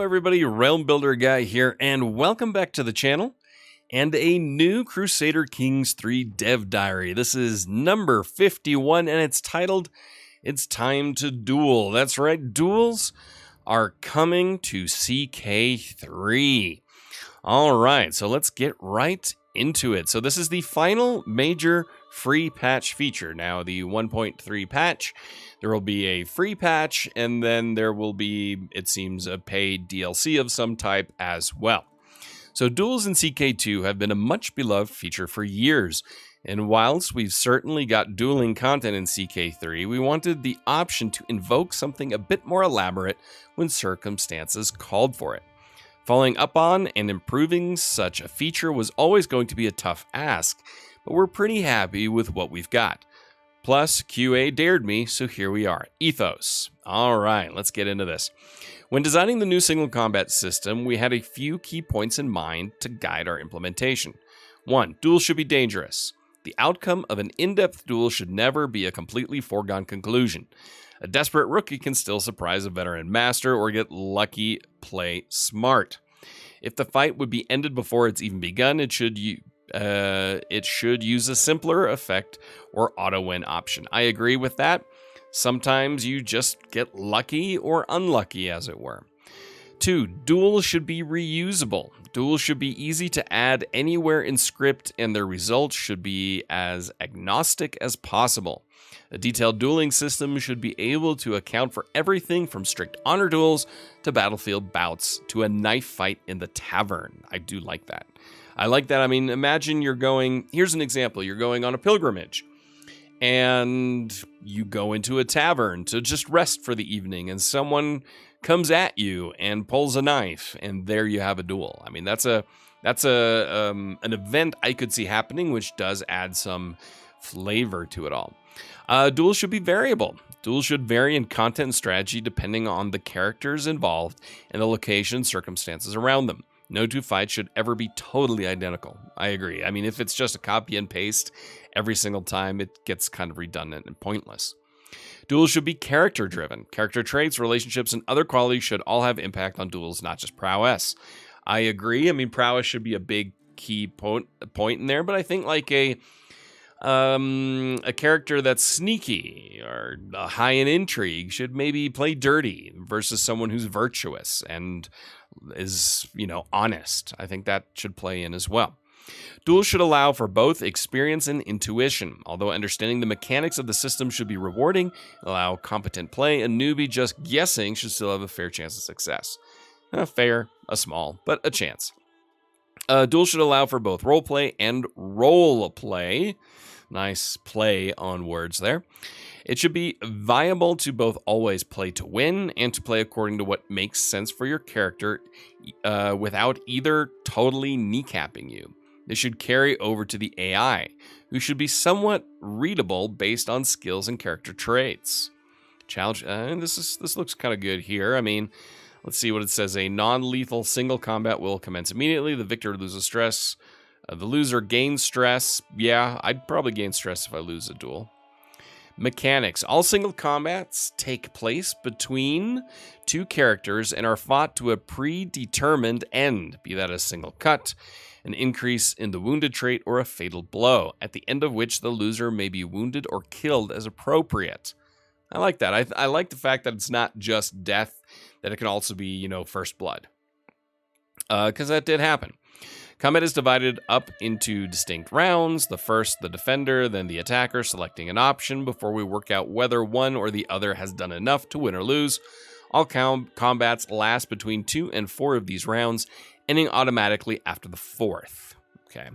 everybody, Realm Builder Guy here, and welcome back to the channel, and a new Crusader Kings 3 Dev Diary. This is number 51, and it's titled, It's Time to Duel. That's right, duels are coming to CK3. Alright, so let's get right into it. So this is the final major free patch feature. Now, the 1.3 patch, there will be a free patch, and then there will be, it seems, a paid DLC of some type as well. So duels in CK2 have been a much beloved feature for years, and whilst we've certainly got dueling content in CK3, we wanted the option to invoke something a bit more elaborate when circumstances called for it. Following up on and improving such a feature was always going to be a tough ask, but we're pretty happy with what we've got. Plus, QA dared me, so here we are. Ethos. Alright, let's get into this. When designing the new single combat system, we had a few key points in mind to guide our implementation. 1. Duels should be dangerous. The outcome of an in-depth duel should never be a completely foregone conclusion. A desperate rookie can still surprise a veteran master or get lucky. Play smart. If the fight would be ended before it's even begun, it should use a simpler effect or auto-win option. I agree with that. Sometimes you just get lucky or unlucky, as it were. 2. Duels should be reusable. Duels should be easy to add anywhere in script, and their results should be as agnostic as possible. A detailed dueling system should be able to account for everything from strict honor duels to battlefield bouts to a knife fight in the tavern. I do like that. I like that. I mean, imagine you're going, here's an example, you're going on a pilgrimage and you go into a tavern to just rest for the evening, and someone comes at you and pulls a knife, and there you have a duel. I mean, that's an event I could see happening, which does add some flavor to it all. Duels should be variable. Duels should vary in content and strategy depending on the characters involved and the location and circumstances around them. No two fights should ever be totally identical. I agree. I mean, if it's just a copy and paste every single time, it gets kind of redundant and pointless. Duels should be character-driven. Character traits, relationships, and other qualities should all have impact on duels, not just prowess. I agree. I mean, prowess should be a big key point in there, but I think like a character that's sneaky or high in intrigue should maybe play dirty versus someone who's virtuous and is, honest. I think that should play in as well. Duels should allow for both experience and intuition. Although understanding the mechanics of the system should be rewarding, allow competent play, a newbie just guessing should still have a fair chance of success. Fair, a small, but a chance. Duels should allow for both roleplay and role play. Nice play on words there. It should be viable to both always play to win and to play according to what makes sense for your character without either totally kneecapping you. This should carry over to the AI, who should be somewhat readable based on skills and character traits. Challenge, this looks kind of good here. I mean, let's see what it says. A non-lethal single combat will commence immediately. The victor loses stress. The loser gains stress. Yeah, I'd probably gain stress if I lose a duel. Mechanics. All single combats take place between two characters and are fought to a predetermined end, be that a single cut, an increase in the wounded trait, or a fatal blow, at the end of which the loser may be wounded or killed as appropriate. I like that. I like the fact that it's not just death, that it can also be, first blood. Because that did happen. Combat is divided up into distinct rounds. The first, the defender, then the attacker, selecting an option before we work out whether one or the other has done enough to win or lose. All combats last between 2 and 4 of these rounds, ending automatically after the 4th. Okay.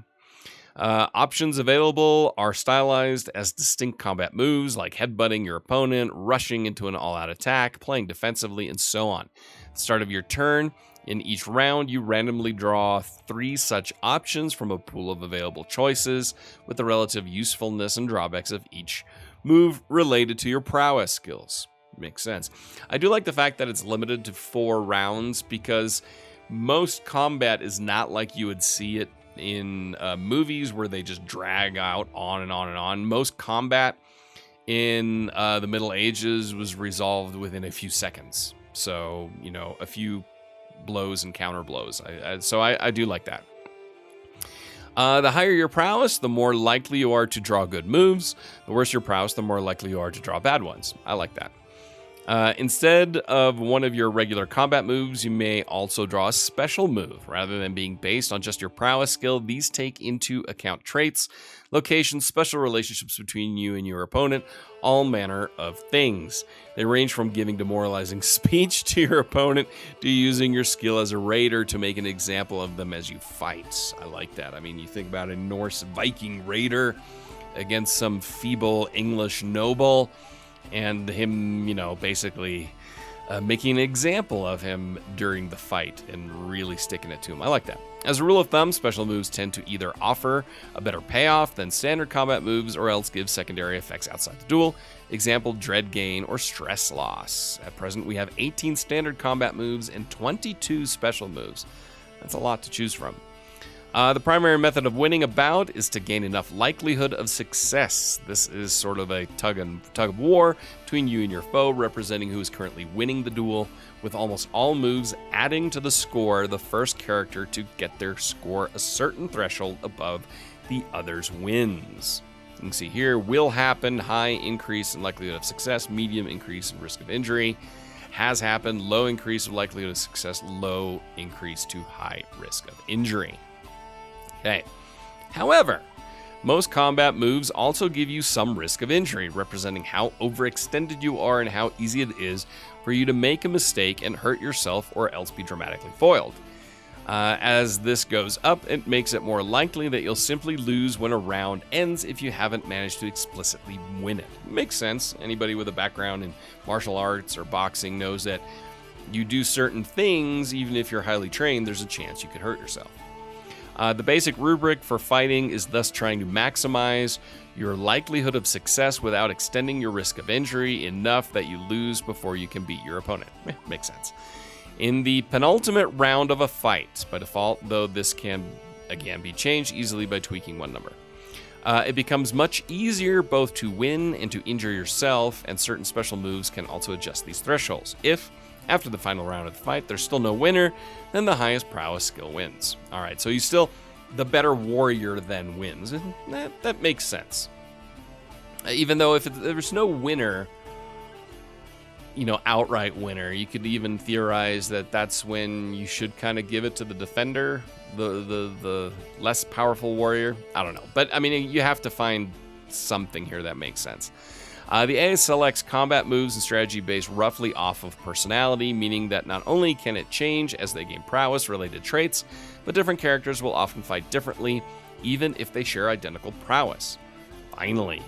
Options available are stylized as distinct combat moves like headbutting your opponent, rushing into an all-out attack, playing defensively, and so on. At the start of your turn, in each round, you randomly draw 3 such options from a pool of available choices, with the relative usefulness and drawbacks of each move related to your prowess skills. Makes sense. I do like the fact that it's limited to 4 rounds, because most combat is not like you would see it in movies where they just drag out on and on and on. Most combat in the Middle Ages was resolved within a few seconds. So, a few blows and counter blows. So I do like that. The higher your prowess, the more likely you are to draw good moves. The worse your prowess, the more likely you are to draw bad ones. I like that. Instead of one of your regular combat moves, you may also draw a special move. Rather than being based on just your prowess skill, these take into account traits, locations, special relationships between you and your opponent, all manner of things. They range from giving demoralizing speech to your opponent to using your skill as a raider to make an example of them as you fight. I like that. I mean, you think about a Norse Viking raider against some feeble English noble, and him, basically making an example of him during the fight and really sticking it to him. I like that. As a rule of thumb, special moves tend to either offer a better payoff than standard combat moves or else give secondary effects outside the duel. Example, dread gain or stress loss. At present, we have 18 standard combat moves and 22 special moves. That's a lot to choose from. The primary method of winning a bout is to gain enough likelihood of success. This is sort of a tug of war between you and your foe, representing who is currently winning the duel, with almost all moves adding to the score the first character to get their score a certain threshold above the other's wins. You can see here, will happen, high increase in likelihood of success, medium increase in risk of injury. Has happened, low increase of likelihood of success, low increase to high risk of injury. Okay. However, most combat moves also give you some risk of injury, representing how overextended you are and how easy it is for you to make a mistake and hurt yourself or else be dramatically foiled. As this goes up, it makes it more likely that you'll simply lose when a round ends if you haven't managed to explicitly win it. Makes sense. Anybody with a background in martial arts or boxing knows that you do certain things, even if you're highly trained, there's a chance you could hurt yourself. The basic rubric for fighting is thus trying to maximize your likelihood of success without extending your risk of injury enough that you lose before you can beat your opponent. Makes sense. In the penultimate round of a fight, by default, though this can again be changed easily by tweaking one number, it becomes much easier both to win and to injure yourself, and certain special moves can also adjust these thresholds. If after the final round of the fight, there's still no winner, then the highest prowess skill wins. All right, so you still, the better warrior then wins. And that makes sense. Even though if there's no winner, outright winner, you could even theorize that that's when you should kind of give it to the defender, the less powerful warrior. I don't know. But, I mean, you have to find something here that makes sense. The AI selects combat moves and strategy based roughly off of personality, meaning that not only can it change as they gain prowess-related traits, but different characters will often fight differently, even if they share identical prowess. Finally,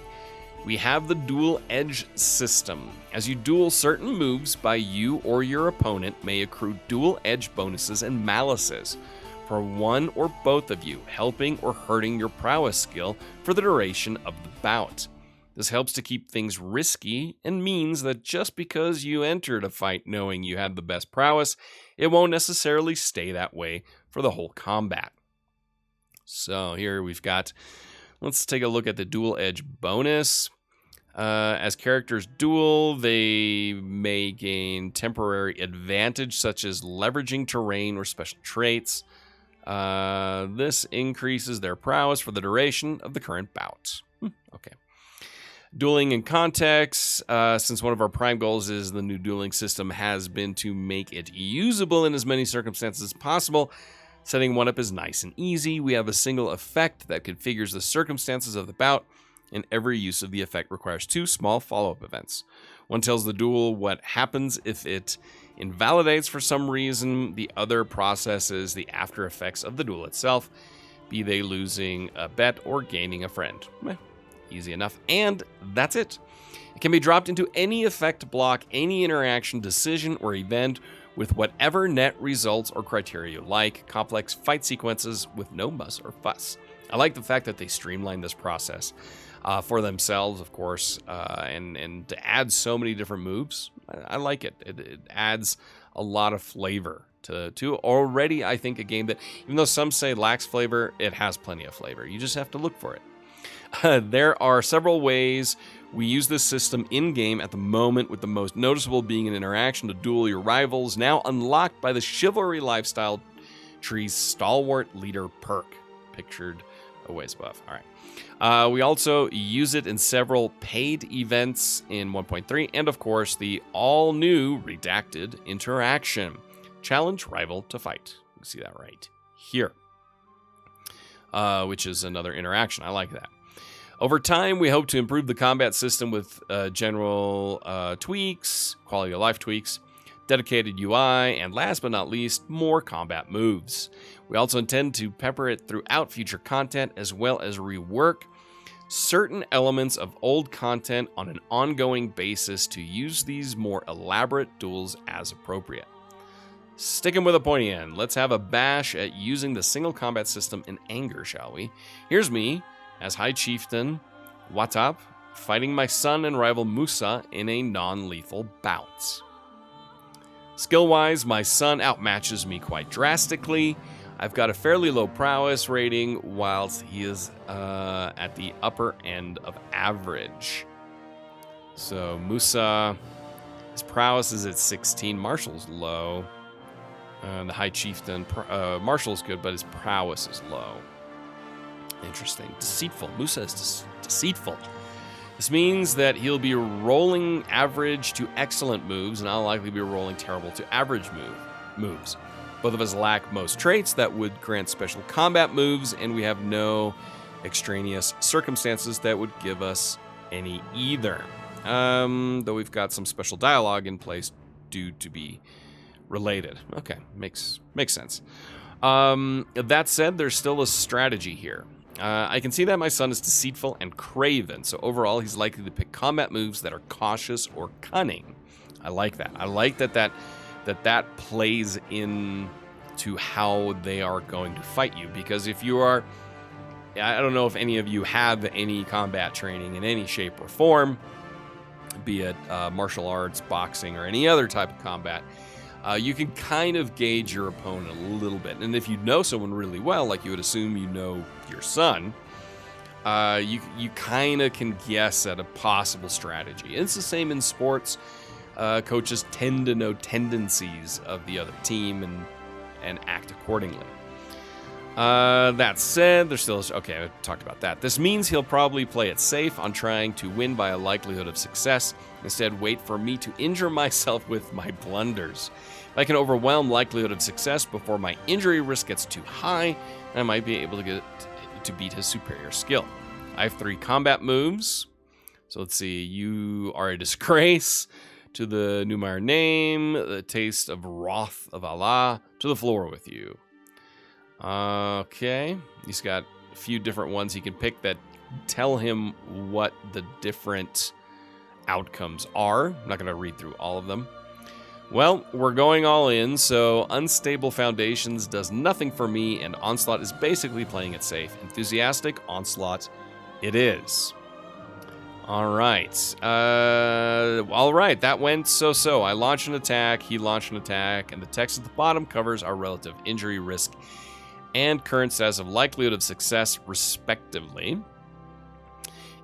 we have the dual edge system. As you duel, certain moves by you or your opponent may accrue dual edge bonuses and malices for one or both of you, helping or hurting your prowess skill for the duration of the bout. This helps to keep things risky and means that just because you entered a fight knowing you had the best prowess, it won't necessarily stay that way for the whole combat. So here we've got, let's take a look at the dual edge bonus. As characters duel, they may gain temporary advantage such as leveraging terrain or special traits. This increases their prowess for the duration of the current bout. Okay. Dueling in context, since one of our prime goals is the new dueling system has been to make it usable in as many circumstances as possible, setting one up is nice and easy. We have a single effect that configures the circumstances of the bout, and every use of the effect requires 2 small follow-up events. One tells the duel what happens if it invalidates for some reason. The other processes the after effects of the duel itself, be they losing a bet or gaining a friend. Easy enough, and that's it. It can be dropped into any effect block, any interaction, decision, or event with whatever net results or criteria you like. Complex fight sequences with no muss or fuss. I like the fact that they streamline this process for themselves, of course, and to add so many different moves. I like it. It adds a lot of flavor to already, I think, a game that, even though some say lacks flavor, it has plenty of flavor. You just have to look for it. There are several ways We use this system in-game at the moment, with the most noticeable being an interaction to duel your rivals, now unlocked by the Chivalry Lifestyle Tree's Stalwart Leader perk, pictured a ways above. All right. We also use it in several paid events in 1.3, and of course, the all-new redacted interaction. Challenge rival to fight. You can see that right here, which is another interaction. I like that. Over time, we hope to improve the combat system with general tweaks, quality of life tweaks, dedicated UI, and last but not least, more combat moves. We also intend to pepper it throughout future content, as well as rework certain elements of old content on an ongoing basis to use these more elaborate duels as appropriate. Sticking with a pointy end, let's have a bash at using the single combat system in anger, shall we? Here's me, as High Chieftain Watap, fighting my son and rival Musa in a non-lethal bout. Skill-wise, my son outmatches me quite drastically. I've got a fairly low prowess rating, whilst he is at the upper end of average. So Musa, his prowess is at 16, Martial's low. The High Chieftain, Martial's good, but his prowess is low. Interesting. Deceitful. Musa is deceitful. This means that he'll be rolling average to excellent moves, and I'll likely be rolling terrible to average moves. Both of us lack most traits that would grant special combat moves, and we have no extraneous circumstances that would give us any either. Though we've got some special dialogue in place due to be related. Okay, makes sense. That said, there's still a strategy here. I can see that my son is deceitful and craven, so overall he's likely to pick combat moves that are cautious or cunning. I like that. I like that plays into how they are going to fight you, because if you are, I don't know if any of you have any combat training in any shape or form, be it martial arts, boxing, or any other type of combat. You can kind of gauge your opponent a little bit. And if you know someone really well, like you would assume you know your son, you kind of can guess at a possible strategy. It's the same in sports. Coaches tend to know tendencies of the other team and act accordingly. That said, there's still... Okay, I talked about that. This means he'll probably play it safe on trying to win by a likelihood of success. Instead, wait for me to injure myself with my blunders. If I can overwhelm likelihood of success before my injury risk gets too high, I might be able to beat his superior skill. I have 3 combat moves. So let's see. You are a disgrace. To the Numire name, the taste of wrath of Allah. To the floor with you. Okay, he's got a few different ones he can pick that tell him what the different outcomes are. I'm not going to read through all of them. Well, we're going all in, so Unstable Foundations does nothing for me, and Onslaught is basically playing it safe. Enthusiastic Onslaught it is. All right, that went so-so. I launched an attack, he launched an attack, and the text at the bottom covers our relative injury risk and current status of likelihood of success, respectively.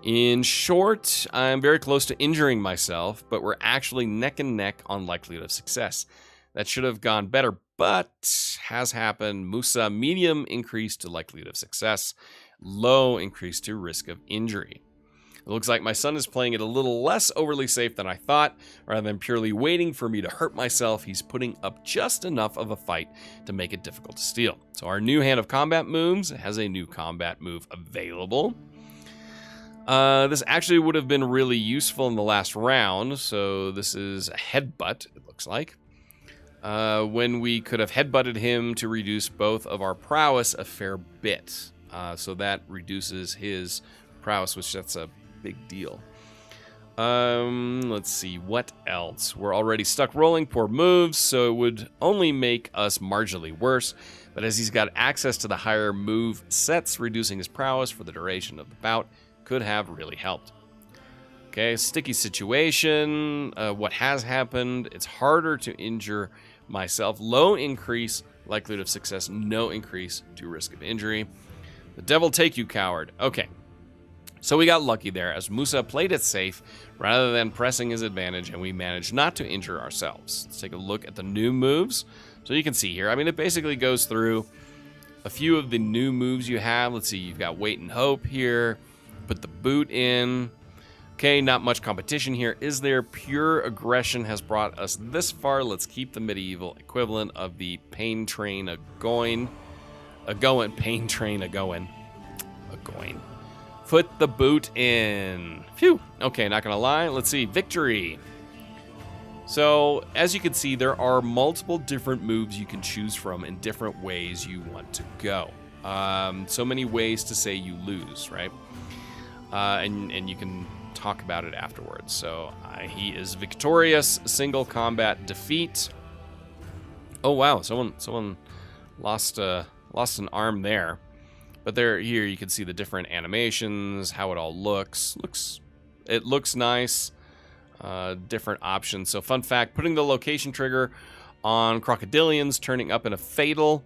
In short, I'm very close to injuring myself, but we're actually neck and neck on likelihood of success. That should have gone better, but has happened. Musa, medium increase to likelihood of success, low increase to risk of injury. It looks like my son is playing it a little less overly safe than I thought. Rather than purely waiting for me to hurt myself, he's putting up just enough of a fight to make it difficult to steal. So our new hand of combat moves has a new combat move available. This actually would have been really useful in the last round. So this is a headbutt, it looks like. When we could have headbutted him to reduce both of our prowess a fair bit. So that reduces his prowess, which that's a big deal. Let's see, what else? We're already stuck rolling poor moves, so it would only make us marginally worse. But as he's got access to the higher move sets, reducing his prowess for the duration of the bout could have really helped. Okay, sticky situation. What has happened? It's harder to injure myself. Low increase, likelihood of success. No increase to risk of injury. The devil take you, coward. Okay. So we got lucky there as Musa played it safe rather than pressing his advantage, and we managed not to injure ourselves. Let's take a look at the new moves. So you can see here, I mean, it basically goes through a few of the new moves you have. Let's see, you've got Wait and Hope here. Put the boot in. Okay, not much competition here. Is there? Pure aggression has brought us this far. Let's keep the medieval equivalent of the pain train a-going. Pain train a-going. A-going. Put the boot in. Phew. Okay, not gonna lie. Let's see. Victory. So, as you can see, there are multiple different moves you can choose from in different ways you want to go. So many ways to say you lose, right? And you can talk about it afterwards. So, he is victorious. Single combat defeat. Oh, wow. Someone lost an arm there. But here you can see the different animations, how it all looks. It looks nice. Different options. So fun fact, putting the location trigger on crocodilians turning up in a fatal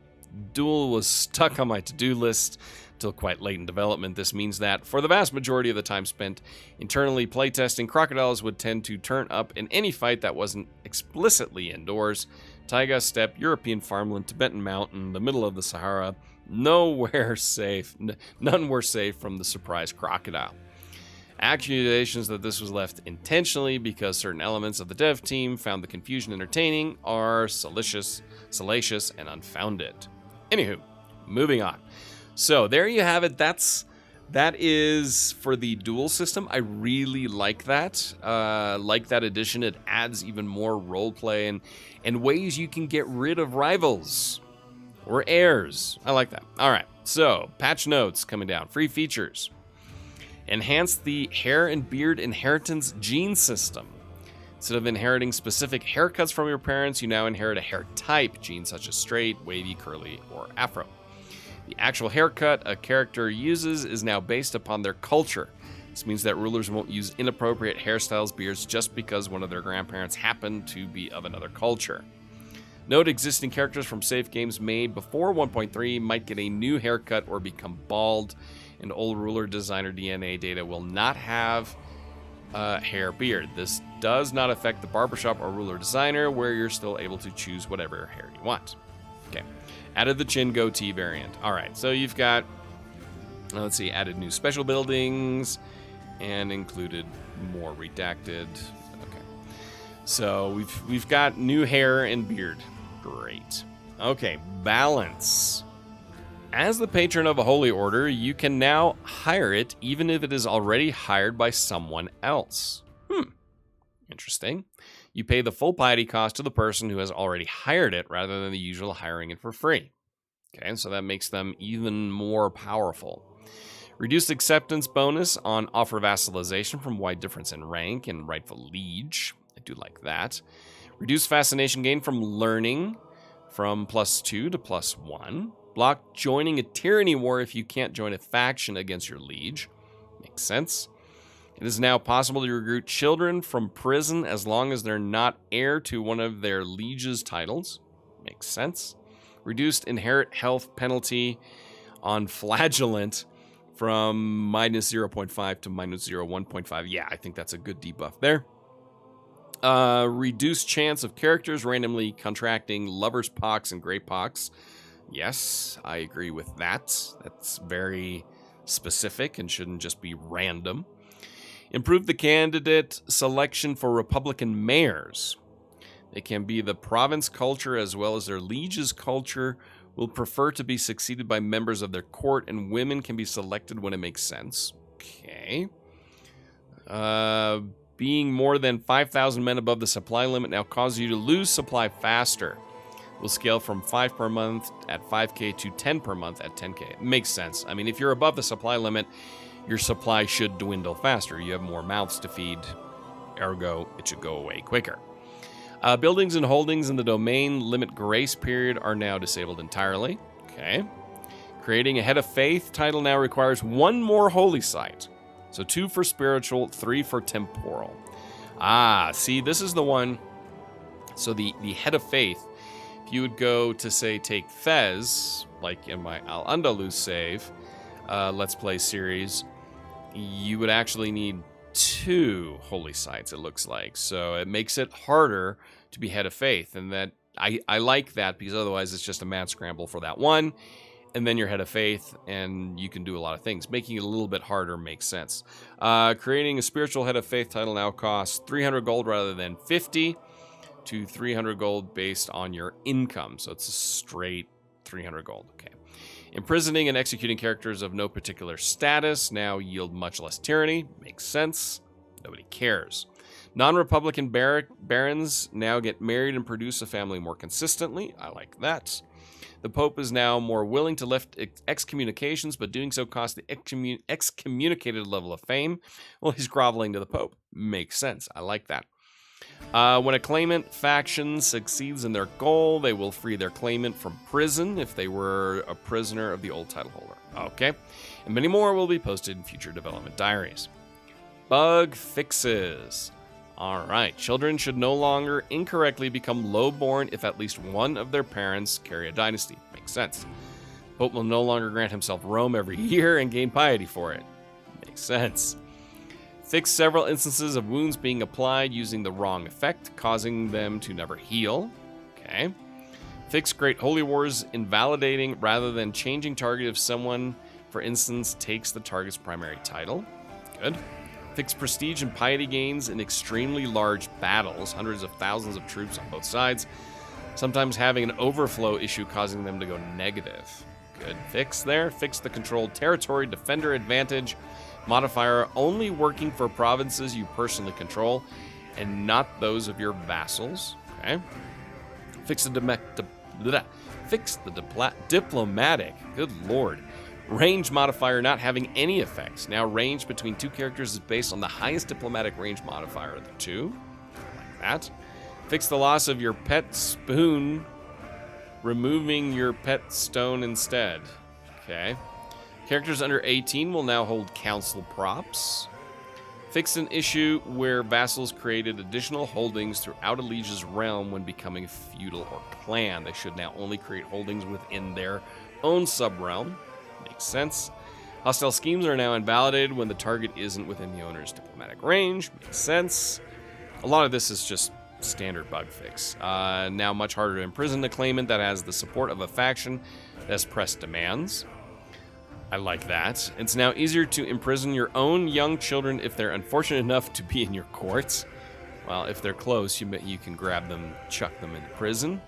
duel was stuck on my to-do list till quite late in development. This means that for the vast majority of the time spent internally playtesting, crocodiles would tend to turn up in any fight that wasn't explicitly indoors. Taiga steppe, European farmland, Tibetan mountain, the middle of the Sahara, nowhere safe. None were safe from the surprise crocodile. Accusations that this was left intentionally because certain elements of the dev team found the confusion entertaining are salacious and unfounded. Anywho, moving on. So there you have it. That is for the duel system. I really like that. Like that addition. It adds even more roleplay and ways you can get rid of rivals or heirs. I like that. All right. So patch notes coming down. Free features. Enhance the hair and beard inheritance gene system. Instead of inheriting specific haircuts from your parents, you now inherit a hair type, genes such as straight, wavy, curly, or afro. The actual haircut a character uses is now based upon their culture. This means that rulers won't use inappropriate hairstyles, beards, just because one of their grandparents happened to be of another culture. Note existing characters from save games made before 1.3 might get a new haircut or become bald, and old ruler designer DNA data will not have hair beard. This does not affect the barbershop or ruler designer, where you're still able to choose whatever hair you want. Okay, added the chin goatee variant. All right, so you've got, let's see, added new special buildings and included more redacted. Okay, so we've got new hair and beard. Great. Okay, balance. As the patron of a holy order, you can now hire it even if it is already hired by someone else. Interesting. You pay the full piety cost to the person who has already hired it rather than the usual hiring it for free. Okay, so that makes them even more powerful. Reduced acceptance bonus on offer vassalization from wide difference in rank and rightful liege. I do like that. Reduced fascination gain from learning from +2 to +1. Block joining a tyranny war if you can't join a faction against your liege. Makes sense. It is now possible to recruit children from prison as long as they're not heir to one of their liege's titles. Makes sense. Reduced inherit health penalty on flagellant from -0.5 to -1.5. Yeah, I think that's a good debuff there. Reduced chance of characters randomly contracting lover's pox and great pox. Yes, I agree with that. That's very specific and shouldn't just be random. Improve the candidate selection for Republican mayors. They can be the province culture as well as their liege's culture will prefer to be succeeded by members of their court, and women can be selected when it makes sense. Okay. Being more than 5,000 men above the supply limit now causes you to lose supply faster. Will scale from 5 per month at 5K to 10 per month at 10K. It makes sense. I mean, if you're above the supply limit, your supply should dwindle faster. You have more mouths to feed, ergo, it should go away quicker. Buildings and holdings in the domain limit grace period are now disabled entirely. Okay. Creating a head of faith title now requires 1 more holy site. So 2 for spiritual, 3 for temporal. See, this is the one. So the head of faith, if you would go to, say, take Fez, like in my Al-Andalus save, Let's Play series, you would actually need 2 holy sites, it looks like. So it makes it harder to be head of faith. And that I like that, because otherwise it's just a mad scramble for that one. And then you're head of faith, and you can do a lot of things. Making it a little bit harder makes sense. Creating a spiritual head of faith title now costs 300 gold rather than 50 to 300 gold based on your income. So it's a straight 300 gold. Okay. Imprisoning and executing characters of no particular status now yield much less tyranny. Makes sense. Nobody cares. Non-Republican barons now get married and produce a family more consistently. I like that. The Pope is now more willing to lift excommunications, but doing so costs the excommunicated level of fame. Well, he's groveling to the Pope. Makes sense. I like that. When a claimant faction succeeds in their goal, they will free their claimant from prison if they were a prisoner of the old title holder. Okay. And many more will be posted in future development diaries. Bug fixes. All right. Children should no longer incorrectly become low-born if at least one of their parents carry a dynasty. Makes sense. Pope will no longer grant himself Rome every year and gain piety for it. Makes sense. Fix several instances of wounds being applied using the wrong effect, causing them to never heal. Okay. Fix Great Holy Wars invalidating rather than changing target if someone, for instance, takes the target's primary title. Good. Fix prestige and piety gains in extremely large battles, hundreds of thousands of troops on both sides, sometimes having an overflow issue causing them to go negative. Good fix there. Fix the controlled territory defender advantage modifier only working for provinces you personally control and not those of your vassals. Okay. Fix the diplomatic, good lord, range modifier not having any effects. Now range between 2 characters is based on the highest diplomatic range modifier of the 2. Like that. Fix the loss of your pet spoon, removing your pet stone instead. Okay. Characters under 18 will now hold council props. Fix an issue where vassals created additional holdings throughout a liege's realm when becoming feudal or clan. They should now only create holdings within their own sub-realm. Makes sense. Hostile schemes are now invalidated when the target isn't within the owner's diplomatic range. Makes sense. A lot of this is just standard bug fix. Now much harder to imprison the claimant that has the support of a faction that's pressed demands. I like that. It's now easier to imprison your own young children if they're unfortunate enough to be in your courts. Well, if they're close, you can grab them, chuck them into prison.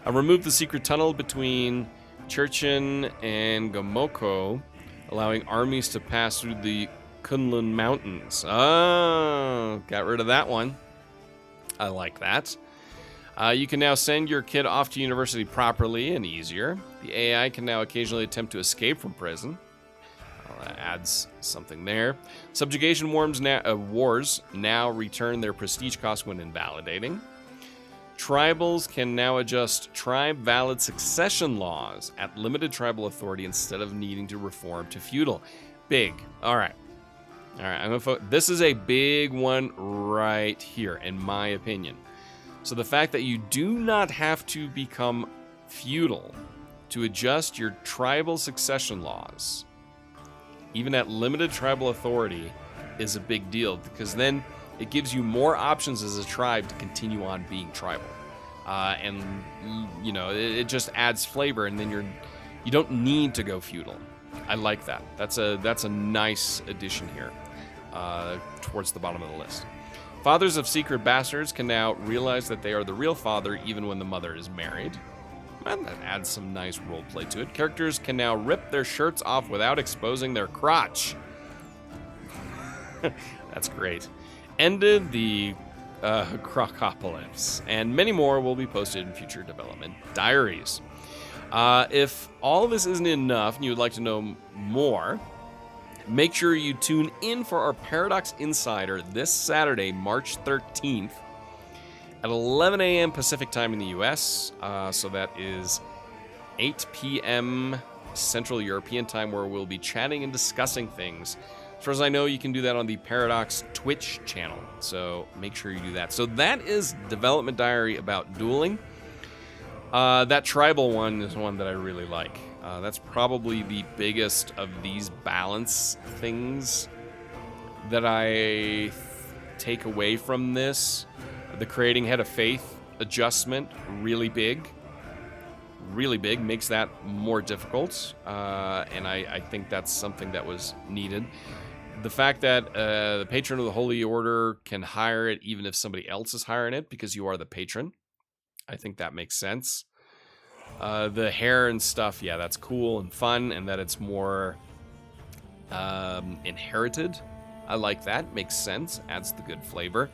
Remove the secret tunnel between Churchin and Gomoko, allowing armies to pass through the Kunlun Mountains. Oh, got rid of that one. I like that. You can now send your kid off to university properly and easier. The AI can now occasionally attempt to escape from prison. Well, that adds something there. Subjugation wars now return their prestige cost when invalidating. Tribals can now adjust tribe-valid succession laws at limited tribal authority instead of needing to reform to feudal. Big. All right. I'm gonna this is a big one right here, in my opinion. So the fact that you do not have to become feudal to adjust your tribal succession laws, even at limited tribal authority, is a big deal, because then it gives you more options as a tribe to continue on being tribal. And you know, it just adds flavor, and then you don't need to go feudal. I like that. That's a nice addition here towards the bottom of the list. Fathers of secret bastards can now realize that they are the real father even when the mother is married. And that adds some nice roleplay to it. Characters can now rip their shirts off without exposing their crotch. That's great. Ended the Crocopolis, and many more will be posted in future development diaries. If all this isn't enough and you would like to know more, make sure you tune in for our Paradox Insider this Saturday, March 13th at 11 a.m. Pacific time in the US. So that is 8 p.m. Central European time, where we'll be chatting and discussing things. As far as I know, you can do that on the Paradox Twitch channel. So make sure you do that. So that is Development Diary about dueling. That tribal one is one that I really like. That's probably the biggest of these balance things that I take away from this. The creating Head of Faith adjustment, really big, makes that more difficult, and I think that's something that was needed. The fact that the patron of the Holy Order can hire it even if somebody else is hiring it because you are the patron, I think that makes sense. The hair and stuff, yeah, that's cool and fun, and that it's more inherited. I like that. Makes sense. Adds the good flavor.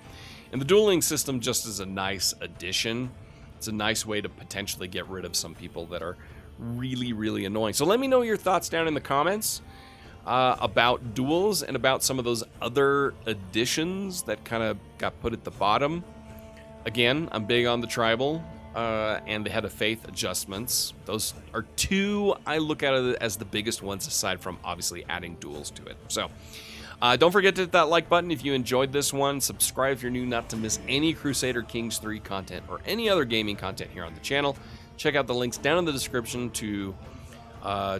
And the dueling system just is a nice addition. It's a nice way to potentially get rid of some people that are really, really annoying. So let me know your thoughts down in the comments about Duels and about some of those other additions that kind of got put at the bottom. Again, I'm big on the tribal and the Head of Faith adjustments. Those are two I look at it as the biggest ones, aside from obviously adding Duels to it. So don't forget to hit that like button if you enjoyed this one. Subscribe if you're new, not to miss any Crusader Kings 3 content or any other gaming content here on the channel. Check out the links down in the description to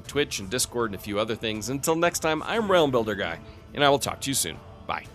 Twitch and Discord and a few other things. Until next time, I'm Realm Builder Guy, and I will talk to you soon. Bye.